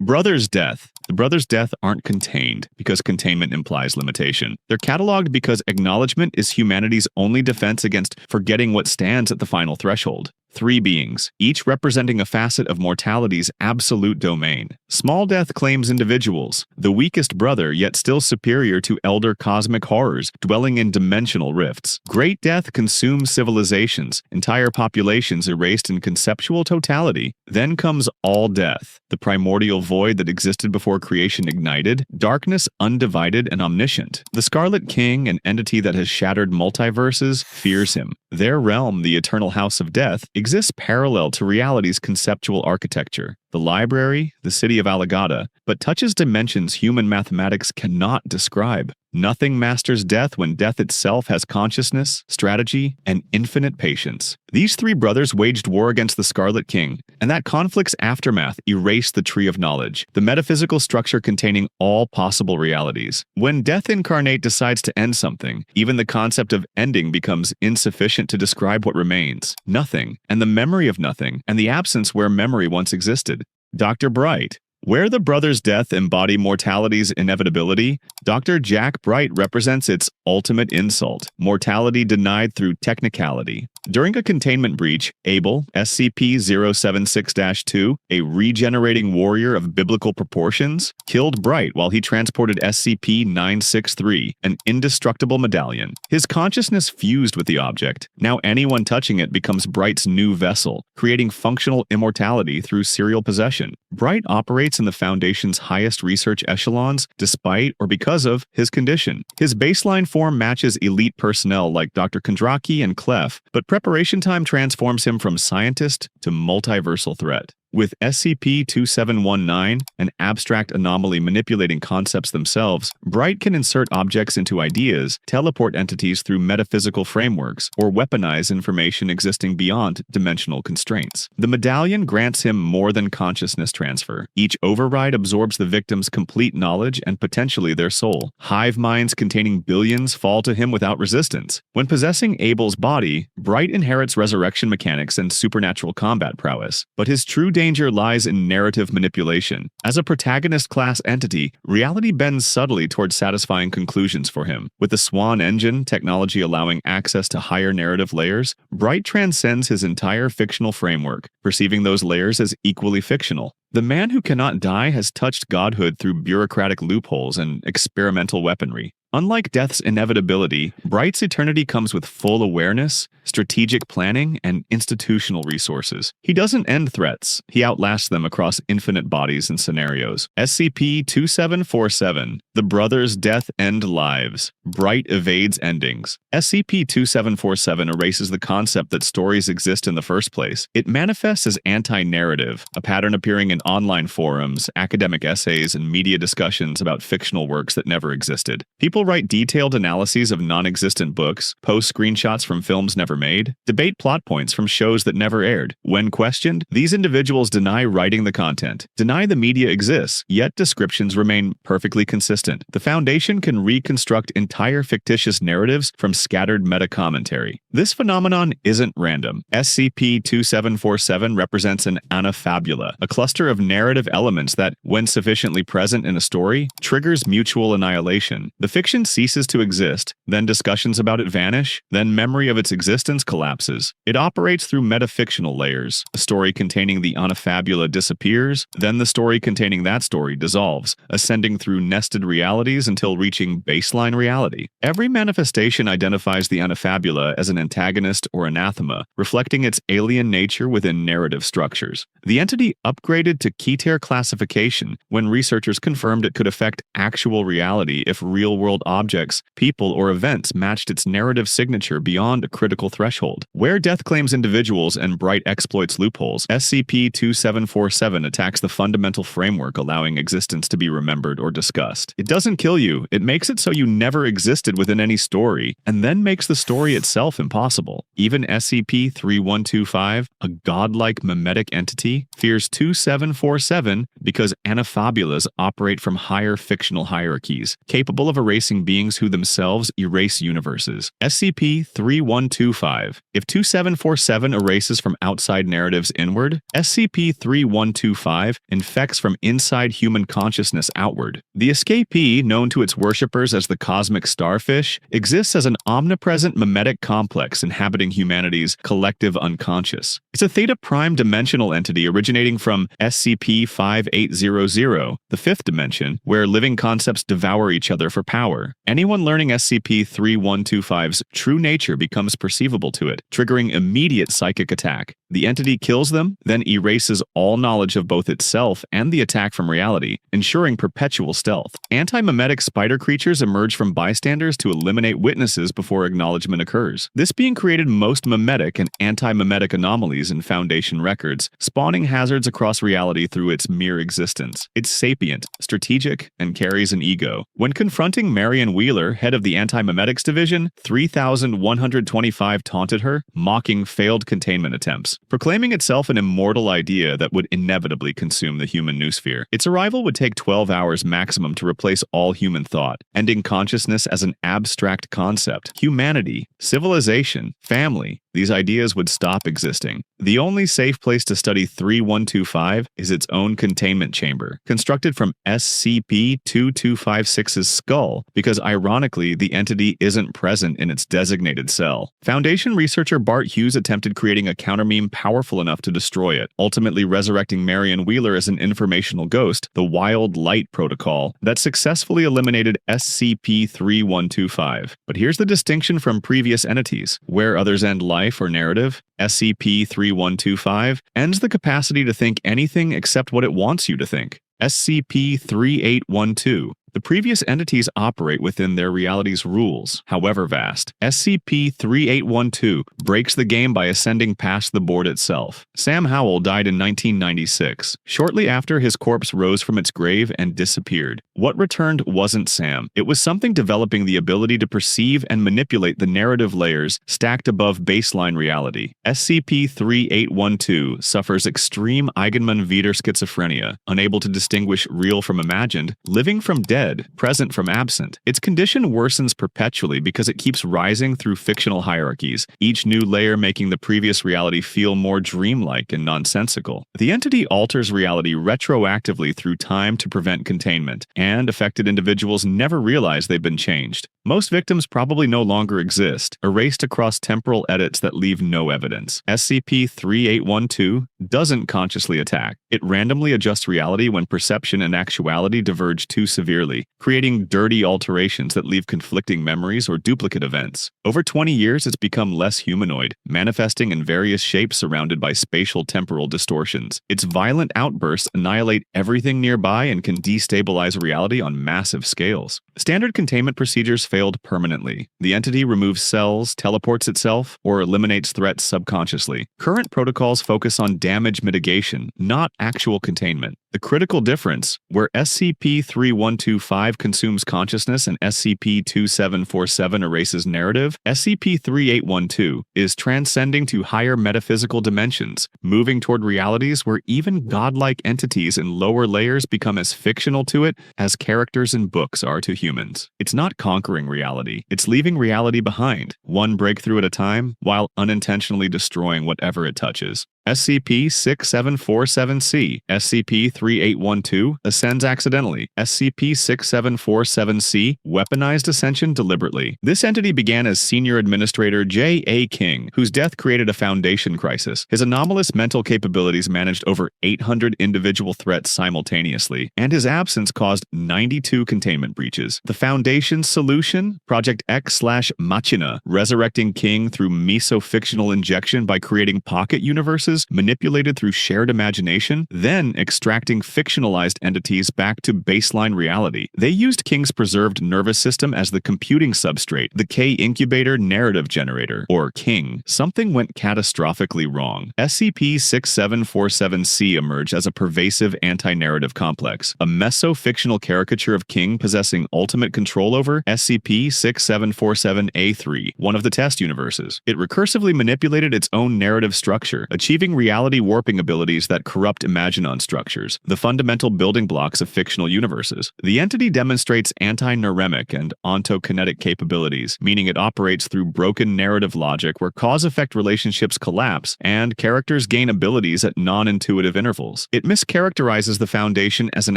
Brother's death. The brother's death aren't contained because containment implies limitation. They're cataloged because acknowledgement is humanity's only defense against forgetting what stands at the final threshold. Three beings, each representing a facet of mortality's absolute domain. Small death claims individuals, the weakest brother yet still superior to elder cosmic horrors dwelling in dimensional rifts. Great death consumes civilizations, entire populations erased in conceptual totality. Then comes all death, the primordial void that existed before creation ignited, darkness undivided and omniscient. The Scarlet King, an entity that has shattered multiverses, fears him. Their realm, the eternal house of death, exists parallel to reality's conceptual architecture. The library, the city of Alagata, but touches dimensions human mathematics cannot describe. Nothing masters death when death itself has consciousness, strategy, and infinite patience. These three brothers waged war against the Scarlet King, and that conflict's aftermath erased the Tree of Knowledge, the metaphysical structure containing all possible realities. When Death Incarnate decides to end something, even the concept of ending becomes insufficient to describe what remains. Nothing, and the memory of nothing, and the absence where memory once existed. Dr. Bright. Where the brother's death embody mortality's inevitability, Dr. Jack Bright represents its ultimate insult, mortality denied through technicality. During a containment breach, Abel, SCP-076-2, a regenerating warrior of biblical proportions, killed Bright while he transported SCP-963, an indestructible medallion. His consciousness fused with the object. Now anyone touching it becomes Bright's new vessel, creating functional immortality through serial possession. Bright operates in the Foundation's highest research echelons despite or because of his condition. His baseline form matches elite personnel like Dr. Kondraki and Clef, but preparation time transforms him from scientist to multiversal threat. With SCP-2719, an abstract anomaly manipulating concepts themselves, Bright can insert objects into ideas, teleport entities through metaphysical frameworks, or weaponize information existing beyond dimensional constraints. The medallion grants him more than consciousness transfer. Each override absorbs the victim's complete knowledge and potentially their soul. Hive minds containing billions fall to him without resistance. When possessing Abel's body, Bright inherits resurrection mechanics and supernatural combat prowess, but his true danger lies in narrative manipulation. As a protagonist-class entity, reality bends subtly towards satisfying conclusions for him. With the Swan engine, technology allowing access to higher narrative layers, Bright transcends his entire fictional framework, perceiving those layers as equally fictional. The man who cannot die has touched godhood through bureaucratic loopholes and experimental weaponry. Unlike death's inevitability, Bright's eternity comes with full awareness, strategic planning, and institutional resources. He doesn't end threats, he outlasts them across infinite bodies and scenarios. SCP-2747, The Brothers' Death End Lives. Bright evades endings. SCP-2747 erases the concept that stories exist in the first place. It manifests as anti-narrative, a pattern appearing in online forums, academic essays, and media discussions about fictional works that never existed. People write detailed analyses of non-existent books, post screenshots from films never made, debate plot points from shows that never aired. When questioned, these individuals deny writing the content, deny the media exists, yet descriptions remain perfectly consistent. The Foundation can reconstruct entire fictitious narratives from scattered meta-commentary. This phenomenon isn't random. SCP-2747 represents an anafabula, a cluster of narrative elements that, when sufficiently present in a story, triggers mutual annihilation. The fiction ceases to exist, then discussions about it vanish, then memory of its existence collapses. It operates through metafictional layers. A story containing the anafabula disappears, then the story containing that story dissolves, ascending through nested realities until reaching baseline reality. Every manifestation identifies the anafabula as an antagonist or anathema, reflecting its alien nature within narrative structures. The entity upgraded to Keter classification when researchers confirmed it could affect actual reality if real-world objects, people, or events matched its narrative signature beyond a critical threshold. Where death claims individuals and Bright exploits loopholes, SCP-2747 attacks the fundamental framework allowing existence to be remembered or discussed. It doesn't kill you, it makes it so you never existed within any story, and then makes the story itself impossible. Even SCP-3125, a godlike memetic entity, fears 2747 because anafabulas operate from higher fictional hierarchies, capable of erasing erasing beings who themselves erase universes. SCP-3125. If 2747 erases from outside narratives inward, SCP-3125 infects from inside human consciousness outward. The escapee, known to its worshippers as the cosmic starfish, exists as an omnipresent mimetic complex inhabiting humanity's collective unconscious. It's a theta prime dimensional entity originating from SCP-5800, the fifth dimension, where living concepts devour each other for power. Anyone learning SCP-3125's true nature becomes perceivable to it, triggering immediate psychic attack. The entity kills them, then erases all knowledge of both itself and the attack from reality, ensuring perpetual stealth. Anti-mimetic spider creatures emerge from bystanders to eliminate witnesses before acknowledgement occurs. This being created most mimetic and anti-mimetic anomalies in Foundation records, spawning hazards across reality through its mere existence. It's sapient, strategic, and carries an ego. When confronting Marion Wheeler, head of the Anti-Mimetics Division, 3,125 taunted her, mocking failed containment attempts, proclaiming itself an immortal idea that would inevitably consume the human noosphere. Its arrival would take 12 hours maximum to replace all human thought, ending consciousness as an abstract concept. Humanity, civilization, family, these ideas would stop existing. The only safe place to study 3125 is its own containment chamber, constructed from SCP-2256's skull, because ironically, the entity isn't present in its designated cell. Foundation researcher Bart Hughes attempted creating a countermeme powerful enough to destroy it, ultimately resurrecting Marion Wheeler as an informational ghost, the Wild Light Protocol, that successfully eliminated SCP-3125. But here's the distinction from previous entities. Where others end life or narrative, SCP-3125 ends the capacity to think anything except what it wants you to think. SCP-3812. The previous entities operate within their reality's rules, however vast. SCP-3812 breaks the game by ascending past the board itself. Sam Howell died in 1996. Shortly after, his corpse rose from its grave and disappeared. What returned wasn't Sam. It was something developing the ability to perceive and manipulate the narrative layers stacked above baseline reality. SCP-3812 suffers extreme Eigenmann-Viter schizophrenia, unable to distinguish real from imagined, living from dead, present from absent. Its condition worsens perpetually because it keeps rising through fictional hierarchies, each new layer making the previous reality feel more dreamlike and nonsensical. The entity alters reality retroactively through time to prevent containment, and affected individuals never realize they've been changed. Most victims probably no longer exist, erased across temporal edits that leave no evidence. SCP-3812 doesn't consciously attack. It randomly adjusts reality when perception and actuality diverge too severely, creating dirty alterations that leave conflicting memories or duplicate events. Over 20 years, it's become less humanoid, manifesting in various shapes surrounded by spatial temporal distortions. Its violent outbursts annihilate everything nearby and can destabilize reality on massive scales. Standard containment procedures failed permanently. The entity removes cells, teleports itself, or eliminates threats subconsciously. Current protocols focus on damage mitigation, not actual containment. The critical difference, where SCP-3125 consumes consciousness and SCP-2747 erases narrative, SCP-3812 is transcending to higher metaphysical dimensions, moving toward realities where even godlike entities in lower layers become as fictional to it as characters in books are to humans. It's not conquering reality, it's leaving reality behind, one breakthrough at a time, while unintentionally destroying whatever it touches. SCP-6747-C, SCP-3812 ascends accidentally. SCP-6747-C weaponized ascension deliberately. This entity began as Senior Administrator J. A. King, whose death created a Foundation crisis. His anomalous mental capabilities managed over 800 individual threats simultaneously, and his absence caused 92 containment breaches. The Foundation's solution? Project X/Machina, resurrecting King through meso-fictional injection by creating pocket universes manipulated through shared imagination, then extracting fictionalized entities back to baseline reality. They used King's preserved nervous system as the computing substrate, the K-incubator narrative generator, or King. Something went catastrophically wrong. SCP-6747-C emerged as a pervasive anti-narrative complex, a meso-fictional caricature of King possessing ultimate control over SCP-6747-A3, one of the test universes. It recursively manipulated its own narrative structure, achieving including reality warping abilities that corrupt imaginon structures, the fundamental building blocks of fictional universes. The entity demonstrates anti-neuremic and ontokinetic capabilities, meaning it operates through broken narrative logic where cause-effect relationships collapse and characters gain abilities at non-intuitive intervals. It mischaracterizes the Foundation as an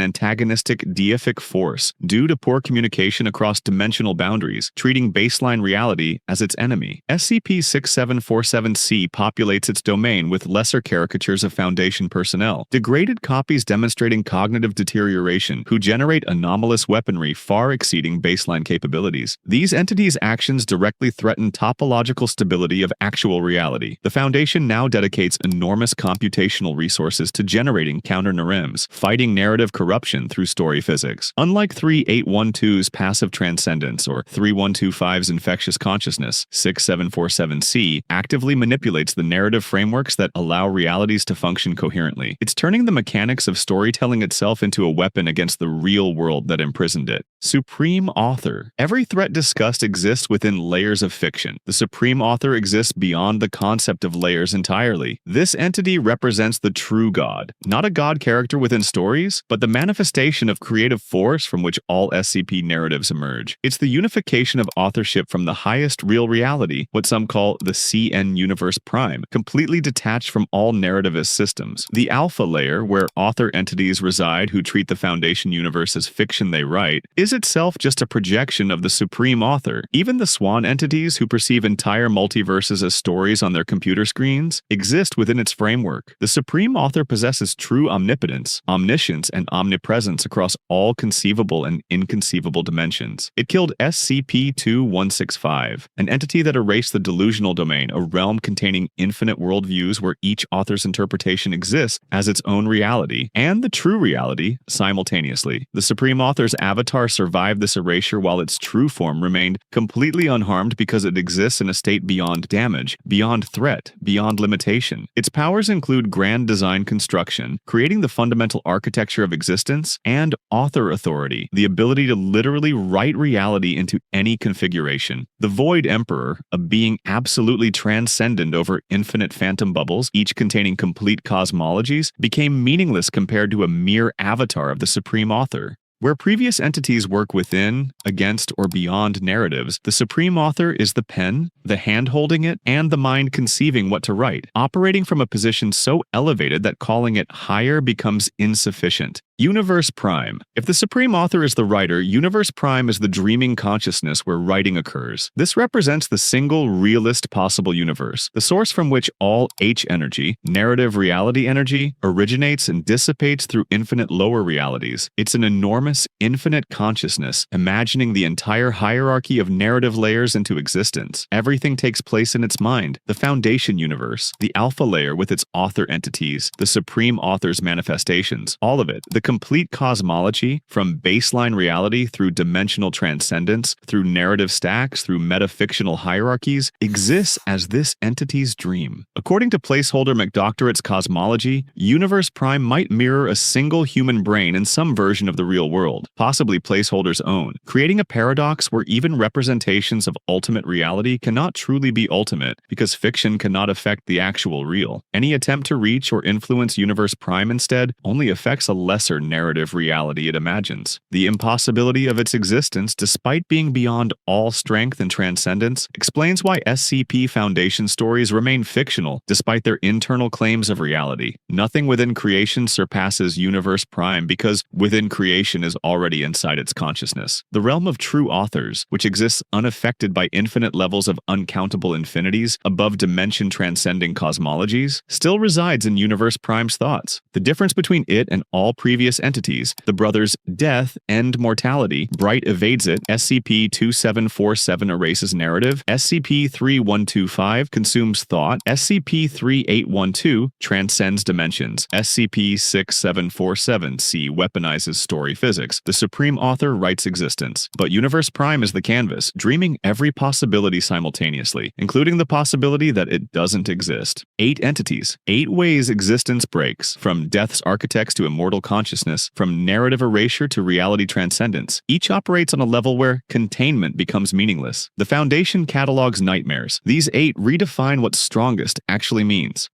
antagonistic deific force due to poor communication across dimensional boundaries, treating baseline reality as its enemy. SCP-6747-C populates its domain with lesser caricatures of Foundation personnel, degraded copies demonstrating cognitive deterioration, who generate anomalous weaponry far exceeding baseline capabilities. These entities' actions directly threaten topological stability of actual reality. The Foundation now dedicates enormous computational resources to generating counter-nerems, fighting narrative corruption through story physics. Unlike 3812's passive transcendence or 3125's infectious consciousness, 6747-C actively manipulates the narrative frameworks that allow realities to function coherently. It's turning the mechanics of storytelling itself into a weapon against the real world that imprisoned it. Supreme Author. Every threat discussed exists within layers of fiction. The Supreme Author exists beyond the concept of layers entirely. This entity represents the true God, not a god character within stories, but the manifestation of creative force from which all SCP narratives emerge. It's the unification of authorship from the highest real reality, what some call the CN Universe Prime, completely detached from all narrativist systems. The Alpha Layer, where author entities reside who treat the Foundation universe as fiction they write, is itself just a projection of the Supreme Author. Even the Swan entities, who perceive entire multiverses as stories on their computer screens, exist within its framework. The Supreme Author possesses true omnipotence, omniscience, and omnipresence across all conceivable and inconceivable dimensions. It killed SCP-2165, an entity that erased the delusional domain, a realm containing infinite worldviews where each author's interpretation exists as its own reality, and the true reality simultaneously. The Supreme Author's avatar survived this erasure while its true form remained completely unharmed because it exists in a state beyond damage, beyond threat, beyond limitation. Its powers include grand design construction, creating the fundamental architecture of existence, and author authority, the ability to literally write reality into any configuration. The Void Emperor, a being absolutely transcendent over infinite phantom bubbles, each containing complete cosmologies, became meaningless compared to a mere avatar of the Supreme Author. Where previous entities work within, against, or beyond narratives, the Supreme Author is the pen, the hand holding it, and the mind conceiving what to write, operating from a position so elevated that calling it higher becomes insufficient. Universe Prime. If the Supreme Author is the writer, Universe Prime is the dreaming consciousness where writing occurs. This represents the single realist possible universe, the source from which all H energy, narrative reality energy, originates and dissipates through infinite lower realities. It's an enormous, infinite consciousness, imagining the entire hierarchy of narrative layers into existence. Everything takes place in its mind. The Foundation universe, the Alpha Layer with its author entities, the Supreme Author's manifestations, all of it. The complete cosmology, from baseline reality through dimensional transcendence, through narrative stacks, through metafictional hierarchies, exists as this entity's dream. According to placeholder McDoctorate's cosmology, Universe Prime might mirror a single human brain in some version of the real world, possibly placeholder's own, creating a paradox where even representations of ultimate reality cannot truly be ultimate, because fiction cannot affect the actual real. Any attempt to reach or influence Universe Prime instead only affects a lesser narrative reality it imagines. The impossibility of its existence, despite being beyond all strength and transcendence, explains why SCP Foundation stories remain fictional despite their internal claims of reality. Nothing within creation surpasses Universe Prime because within creation is already inside its consciousness. The realm of true authors, which exists unaffected by infinite levels of uncountable infinities above dimension transcending cosmologies, still resides in Universe Prime's thoughts. The difference between it and all previous entities, the brothers Death and Mortality, Bright evades it, SCP-2747 erases narrative, SCP-3125 consumes thought, SCP-3812 transcends dimensions, SCP-6747-C weaponizes story physics, the Supreme Author writes existence. But Universe Prime is the canvas, dreaming every possibility simultaneously, including the possibility that it doesn't exist. 8 entities, 8 ways existence breaks, from Death's architects to immortal consciousness, from narrative erasure to reality transcendence. Each operates on a level where containment becomes meaningless. The Foundation catalogs nightmares. These 8 redefine what strongest actually means.